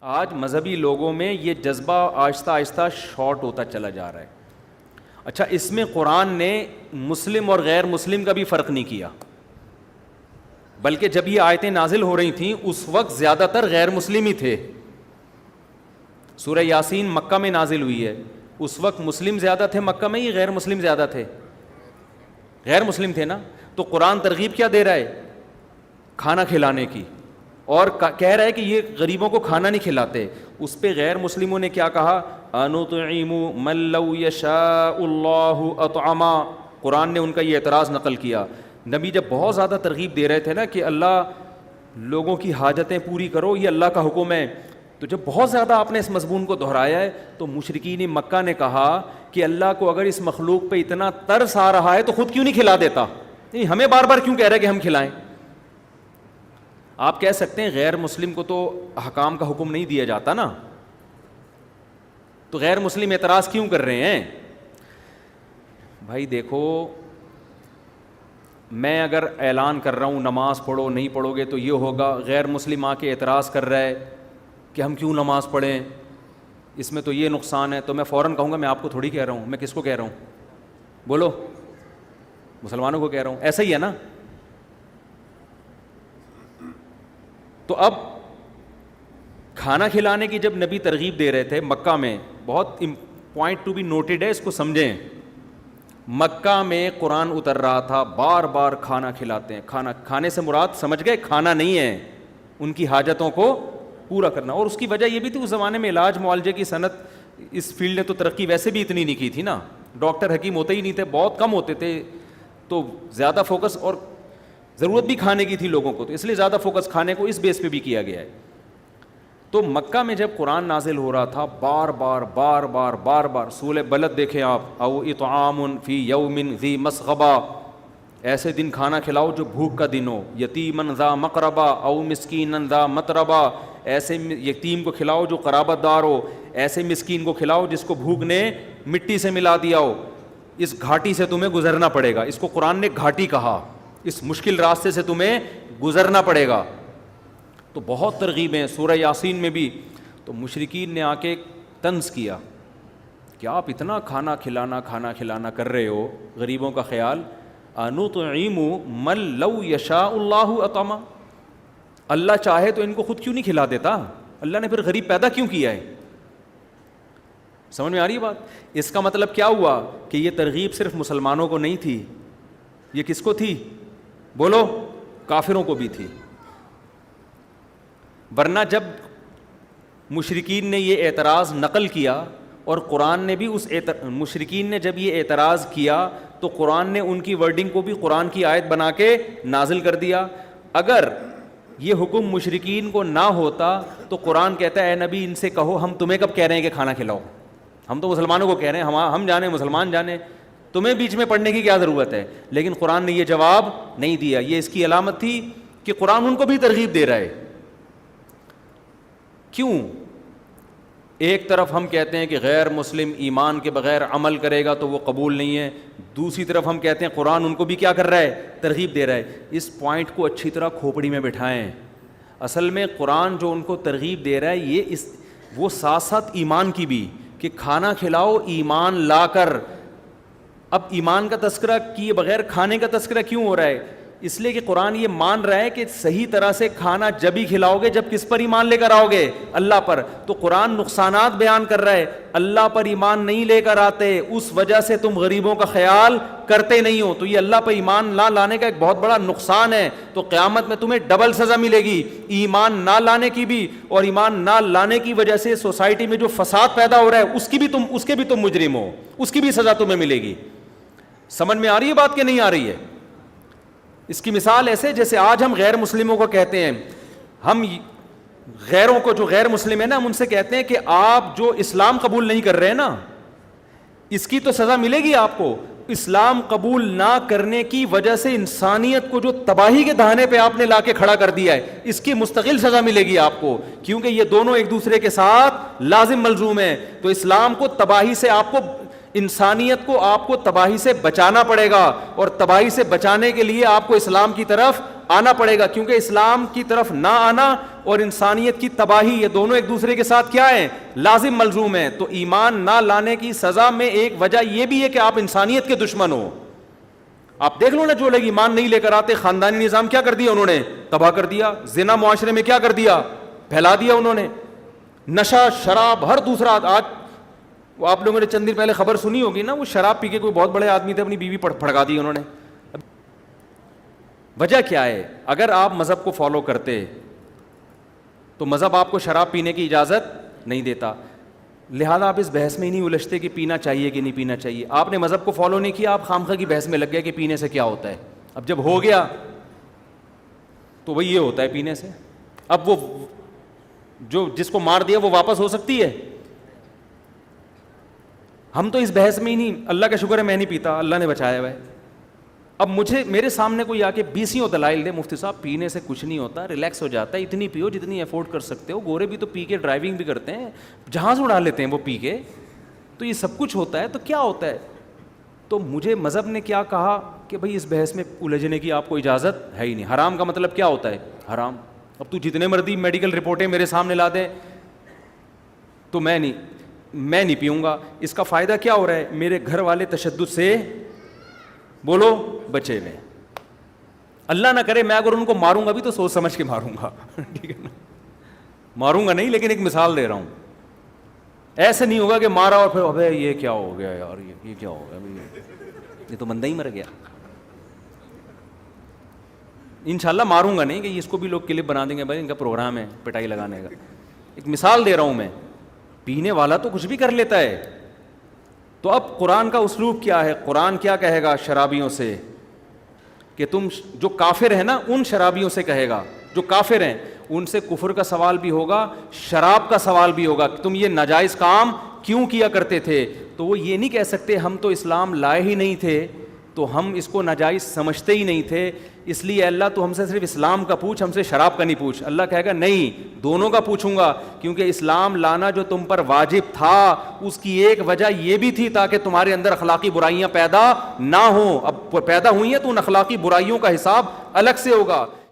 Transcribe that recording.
آج مذہبی لوگوں میں یہ جذبہ آہستہ آہستہ شارٹ ہوتا چلا جا رہا ہے. اچھا, اس میں قرآن نے مسلم اور غیر مسلم کا بھی فرق نہیں کیا, بلکہ جب یہ آیتیں نازل ہو رہی تھیں اس وقت زیادہ تر غیر مسلم ہی تھے. سورہ یاسین مکہ میں نازل ہوئی ہے, اس وقت مسلم زیادہ تھے مکہ میں, یہ غیر مسلم زیادہ تھے؟ غیر مسلم تھے نا. تو قرآن ترغیب کیا دے رہا ہے؟ کھانا کھلانے کی, اور کہہ رہا ہے کہ یہ غریبوں کو کھانا نہیں کھلاتے. اس پہ غیر مسلموں نے کیا کہا؟ انطعم من لو یشاء اللہ اطعما. قرآن نے ان کا یہ اعتراض نقل کیا. نبی جب بہت زیادہ ترغیب دے رہے تھے نا کہ اللہ لوگوں کی حاجتیں پوری کرو, یہ اللہ کا حکم ہے, تو جب بہت زیادہ آپ نے اس مضمون کو دہرایا ہے تو مشرکین مکہ نے کہا کہ اللہ کو اگر اس مخلوق پہ اتنا ترس آ رہا ہے تو خود کیوں نہیں کھلا دیتا؟ نہیں, ہمیں بار بار کیوں کہہ رہے کہ ہم کھلائیں؟ آپ کہہ سکتے ہیں غیر مسلم کو تو احکام کا حکم نہیں دیا جاتا نا, تو غیر مسلم اعتراض کیوں کر رہے ہیں؟ بھائی دیکھو, میں اگر اعلان کر رہا ہوں نماز پڑھو, نہیں پڑھو گے تو یہ ہوگا. غیر مسلم آ کے اعتراض کر رہا ہے کہ ہم کیوں نماز پڑھیں, اس میں تو یہ نقصان ہے, تو میں فوراً کہوں گا میں آپ کو تھوڑی کہہ رہا ہوں, میں کس کو کہہ رہا ہوں؟ بولو, مسلمانوں کو کہہ رہا ہوں. ایسا ہی ہے نا. تو اب کھانا کھلانے کی جب نبی ترغیب دے رہے تھے مکہ میں, بہت پوائنٹ ٹو بی نوٹڈ ہے, اس کو سمجھیں. مکہ میں قرآن اتر رہا تھا, بار بار کھانا کھلاتے ہیں. کھانے سے مراد سمجھ گئے کھانا نہیں ہے, ان کی حاجتوں کو پورا کرنا. اور اس کی وجہ یہ بھی تھی اس زمانے میں علاج معالجے کی صنعت, اس فیلڈ نے تو ترقی ویسے بھی اتنی نہیں کی تھی نا, ڈاکٹر حکیم ہوتے ہی نہیں تھے, بہت کم ہوتے تھے, تو زیادہ فوکس, اور ضرورت بھی کھانے کی تھی لوگوں کو, تو اس لیے زیادہ فوکس کھانے کو اس بیس پہ بھی کیا گیا ہے. تو مکہ میں جب قرآن نازل ہو رہا تھا بار بار بار بار بار بار, سورہ بلد دیکھیں آپ, او اطعام فی یوم ذی مسغبہ, ایسے دن کھانا کھلاؤ جو بھوک کا دن ہو. یتیمن ذا مقربہ او مسکینن ذا متربہ, ایسے یتیم کو کھلاؤ جو قرابت دار ہو, ایسے مسکین کو کھلاؤ جس کو بھوک نے مٹی سے ملا دیا ہو. اس گھاٹی سے تمہیں گزرنا پڑے گا. اس کو قرآن نے گھاٹی کہا, اس مشکل راستے سے تمہیں گزرنا پڑے گا. تو بہت ترغیبیں سورہ یاسین میں بھی. تو مشرکین نے آ کے طنز کیا کہ آپ اتنا کھانا کھلانا کر رہے ہو, غریبوں کا خیال. انطعم من لو یشاء اللہ اطعما, اللہ چاہے تو ان کو خود کیوں نہیں کھلا دیتا؟ اللہ نے پھر غریب پیدا کیوں کیا ہے؟ سمجھ میں آ رہی ہے بات؟ اس کا مطلب کیا ہوا کہ یہ ترغیب صرف مسلمانوں کو نہیں تھی, یہ کس کو تھی؟ بولو, کافروں کو بھی تھی. ورنہ جب مشرکین نے یہ اعتراض نقل کیا, اور قرآن نے بھی مشرکین نے جب یہ اعتراض کیا تو قرآن نے ان کی ورڈنگ کو بھی قرآن کی آیت بنا کے نازل کر دیا. اگر یہ حکم مشرکین کو نہ ہوتا تو قرآن کہتا ہے اے نبی ان سے کہو ہم تمہیں کب کہہ رہے ہیں کہ کھانا کھلاؤ, ہم تو مسلمانوں کو کہہ رہے ہیں, ہم جانے مسلمان جانے, تمہیں بیچ میں پڑھنے کی کیا ضرورت ہے؟ لیکن قرآن نے یہ جواب نہیں دیا. یہ اس کی علامت تھی کہ قرآن ان کو بھی ترغیب دے رہا ہے. کیوں؟ ایک طرف ہم کہتے ہیں کہ غیر مسلم ایمان کے بغیر عمل کرے گا تو وہ قبول نہیں ہے, دوسری طرف ہم کہتے ہیں قرآن ان کو بھی کیا کر رہا ہے؟ ترغیب دے رہا ہے. اس پوائنٹ کو اچھی طرح کھوپڑی میں بٹھائیں. اصل میں قرآن جو ان کو ترغیب دے رہا ہے یہ وہ ساتھ ساتھ ایمان کی بھی, کہ کھانا کھلاؤ ایمان لا کر. اب ایمان کا تذکرہ کیے بغیر کھانے کا تذکرہ کیوں ہو رہا ہے؟ اس لیے کہ قرآن یہ مان رہا ہے کہ صحیح طرح سے کھانا جب ہی کھلاؤ گے جب کس پر ایمان لے کر آؤ گے؟ اللہ پر. تو قرآن نقصانات بیان کر رہا ہے, اللہ پر ایمان نہیں لے کر آتے, اس وجہ سے تم غریبوں کا خیال کرتے نہیں ہو. تو یہ اللہ پر ایمان نہ لانے کا ایک بہت بڑا نقصان ہے. تو قیامت میں تمہیں ڈبل سزا ملے گی, ایمان نہ لانے کی بھی, اور ایمان نہ لانے کی وجہ سے سوسائٹی میں جو فساد پیدا ہو رہا ہے اس کے بھی تم مجرم ہو, اس کی بھی سزا تمہیں ملے گی. سمجھ میں آ رہی ہے بات کہ نہیں آ رہی ہے؟ اس کی مثال ایسے جیسے آج ہم غیر مسلموں کو کہتے ہیں, ہم غیروں کو جو غیر مسلم ہے نا, ہم ان سے کہتے ہیں کہ آپ جو اسلام قبول نہیں کر رہے ہیں نا, اس کی تو سزا ملے گی آپ کو. اسلام قبول نہ کرنے کی وجہ سے انسانیت کو جو تباہی کے دہانے پہ آپ نے لا کے کھڑا کر دیا ہے, اس کی مستقل سزا ملے گی آپ کو, کیونکہ یہ دونوں ایک دوسرے کے ساتھ لازم ملزوم ہیں. تو اسلام کو تباہی سے انسانیت کو آپ کو تباہی سے بچانا پڑے گا, اور تباہی سے بچانے کے لیے آپ کو اسلام کی طرف آنا پڑے گا, کیونکہ اسلام کی طرف نہ آنا اور انسانیت کی تباہی, یہ دونوں ایک دوسرے کے ساتھ کیا ہیں, لازم ملزوم ہیں. تو ایمان نہ لانے کی سزا میں ایک وجہ یہ بھی ہے کہ آپ انسانیت کے دشمن ہو. آپ دیکھ لو نا, جو لوگ ایمان نہیں لے کر آتے, خاندانی نظام کیا کر دیا انہوں نے, تباہ کر دیا. زنا معاشرے میں کیا کر دیا, پھیلا دیا انہوں نے. نشہ, شراب, ہر دوسرا. آج وہ آپ لوگوں نے چند دن پہلے خبر سنی ہوگی نا, وہ شراب پی کے کوئی بہت بڑے آدمی تھے, اپنی بیوی پھڑکا دی انہوں نے. وجہ کیا ہے؟ اگر آپ مذہب کو فالو کرتے تو مذہب آپ کو شراب پینے کی اجازت نہیں دیتا, لہذا آپ اس بحث میں ہی نہیں الجھتے کہ پینا چاہیے کہ نہیں پینا چاہیے. آپ نے مذہب کو فالو نہیں کیا, آپ خامخواہ کی بحث میں لگ گئے کہ پینے سے کیا ہوتا ہے. اب جب ہو گیا تو وہی یہ ہوتا ہے پینے سے. اب وہ جو جس کو مار دیا وہ واپس ہو سکتی ہے؟ ہم تو اس بحث میں ہی نہیں. اللہ کا شکر ہے میں نہیں پیتا, اللہ نے بچایا ہوا ہے. اب میرے سامنے کوئی آ کے 20 دلائل دے, مفتی صاحب پینے سے کچھ نہیں ہوتا, ریلیکس ہو جاتا ہے, اتنی پیو جتنی افورڈ کر سکتے ہو. گورے بھی تو پی کے ڈرائیونگ بھی کرتے ہیں, جہاز اڑا لیتے ہیں وہ پی کے, تو یہ سب کچھ ہوتا ہے. تو کیا ہوتا ہے؟ تو مجھے مذہب نے کیا کہا کہ بھائی اس بحث میں الجھنے کی آپ کو اجازت ہے ہی نہیں. حرام کا مطلب کیا ہوتا ہے؟ حرام. اب تو جتنے مرضی میڈیکل رپورٹیں میرے سامنے لا دے تو میں نہیں پیوں گا. اس کا فائدہ کیا ہو رہا ہے؟ میرے گھر والے تشدد سے بولو بچے ہوئے. اللہ نہ کرے میں اگر ان کو ماروں گا بھی تو سوچ سمجھ کے ماروں گا, ٹھیک ہے نا, ماروں گا نہیں, لیکن ایک مثال دے رہا ہوں. ایسے نہیں ہوگا کہ مارا اور پھر ابے یہ کیا ہو گیا یار, یہ کیا ہو گیا, یہ تو بندہ ہی مر گیا. انشاءاللہ ماروں گا نہیں کہ اس کو بھی لوگ کلپ بنا دیں گے, بھائی ان کا پروگرام ہے پٹائی لگانے کا. ایک مثال دے رہا ہوں میں. پینے والا تو کچھ بھی کر لیتا ہے. تو اب قرآن کا اسلوب کیا ہے؟ قرآن کیا کہے گا شرابیوں سے کہ تم جو کافر ہیں نا ان شرابیوں سے کہے گا, جو کافر ہیں ان سے کفر کا سوال بھی ہوگا, شراب کا سوال بھی ہوگا کہ تم یہ ناجائز کام کیوں کیا کرتے تھے. تو وہ یہ نہیں کہہ سکتے ہم تو اسلام لائے ہی نہیں تھے, تو ہم اس کو ناجائز سمجھتے ہی نہیں تھے, اس لیے اللہ تو ہم سے صرف اسلام کا پوچھ, ہم سے شراب کا نہیں پوچھ. اللہ کہے گا نہیں, دونوں کا پوچھوں گا, کیونکہ اسلام لانا جو تم پر واجب تھا اس کی ایک وجہ یہ بھی تھی تاکہ تمہارے اندر اخلاقی برائیاں پیدا نہ ہوں. اب پیدا ہوئی ہیں تو ان اخلاقی برائیوں کا حساب الگ سے ہوگا.